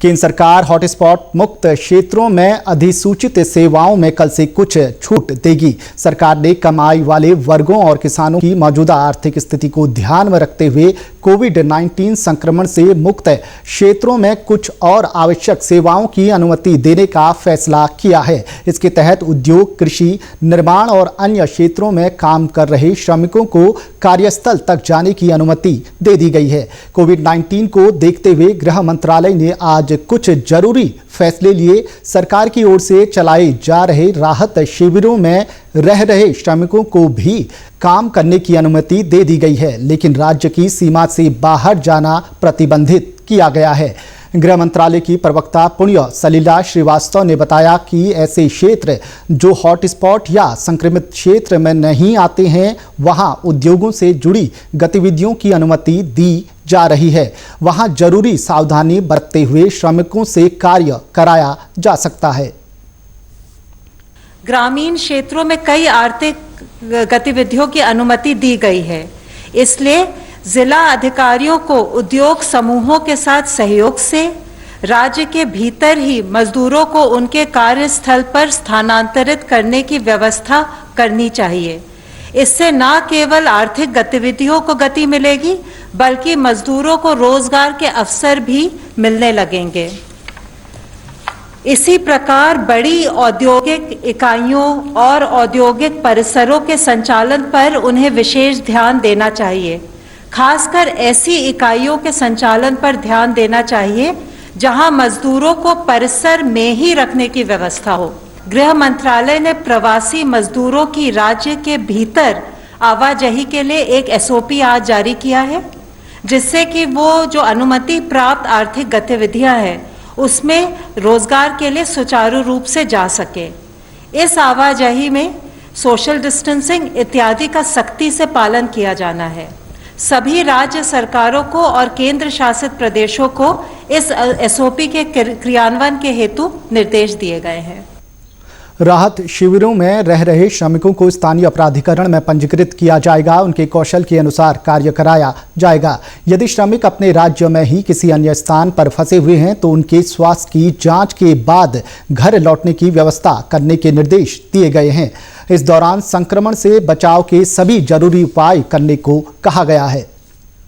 केंद्र सरकार हॉटस्पॉट मुक्त क्षेत्रों में अधिसूचित सेवाओं में कल से कुछ छूट देगी। सरकार ने कमाई वाले वर्गों और किसानों की मौजूदा आर्थिक स्थिति को ध्यान में रखते हुए कोविड-19 संक्रमण से मुक्त क्षेत्रों में कुछ और आवश्यक सेवाओं की अनुमति देने का फैसला किया है। इसके तहत उद्योग, कृषि, निर्माण और अन्य क्षेत्रों में काम कर रहे श्रमिकों को कार्यस्थल तक जाने की अनुमति दे दी गई है। कोविड-19 को देखते हुए गृह मंत्रालय ने आज कुछ जरूरी फैसले लिए। सरकार की ओर से चलाए जा रहे राहत शिविरों में रह रहे श्रमिकों को भी काम करने की अनुमति दे दी गई है, लेकिन राज्य की सीमा से बाहर जाना प्रतिबंधित किया गया है। गृह मंत्रालय की प्रवक्ता पुण्य सलिला श्रीवास्तव ने बताया कि ऐसे क्षेत्र जो हॉटस्पॉट या संक्रमित क्षेत्र में नहीं आते हैं, वहां उद्योगों से जुड़ी गतिविधियों की अनुमति दी जा रही है। वहां जरूरी सावधानी बरतते हुए श्रमिकों से कार्य कराया जा सकता है। ग्रामीण क्षेत्रों में कई आर्थिक गतिविधियों की अनुमति दी गई है, इसलिए जिला अधिकारियों को उद्योग समूहों के साथ सहयोग से राज्य के भीतर ही मजदूरों को उनके कार्यस्थल पर स्थानांतरित करने की व्यवस्था करनी चाहिए। इससे न केवल आर्थिक गतिविधियों को गति मिलेगी, बल्कि मजदूरों को रोजगार के अवसर भी मिलने लगेंगे। इसी प्रकार बड़ी औद्योगिक इकाइयों और औद्योगिक परिसरों के संचालन पर उन्हें विशेष ध्यान देना चाहिए। खासकर ऐसी इकाइयों के संचालन पर ध्यान देना चाहिए जहां मजदूरों को परिसर में ही रखने की व्यवस्था हो। गृह मंत्रालय ने प्रवासी मजदूरों की राज्य के भीतर आवाजाही के लिए एक SOP आज जारी किया है, जिससे कि वो जो अनुमति प्राप्त आर्थिक गतिविधियां हैं उसमें रोजगार के लिए सुचारू रूप से जा सके। इस आवाजाही में सोशल डिस्टेंसिंग इत्यादि का सख्ती से पालन किया जाना है। सभी राज्य सरकारों को और केंद्र शासित प्रदेशों को इस SOP के क्रियान्वयन के हेतु निर्देश दिए गए हैं। राहत शिविरों में रह रहे श्रमिकों को स्थानीय प्राधिकरण में पंजीकृत किया जाएगा। उनके कौशल के अनुसार कार्य कराया जाएगा। यदि श्रमिक अपने राज्य में ही किसी अन्य स्थान पर फंसे हुए हैं तो उनके स्वास्थ्य की जांच के बाद घर लौटने की व्यवस्था करने के निर्देश दिए गए हैं। इस दौरान संक्रमण से बचाव के सभी जरूरी उपाय करने को कहा गया है।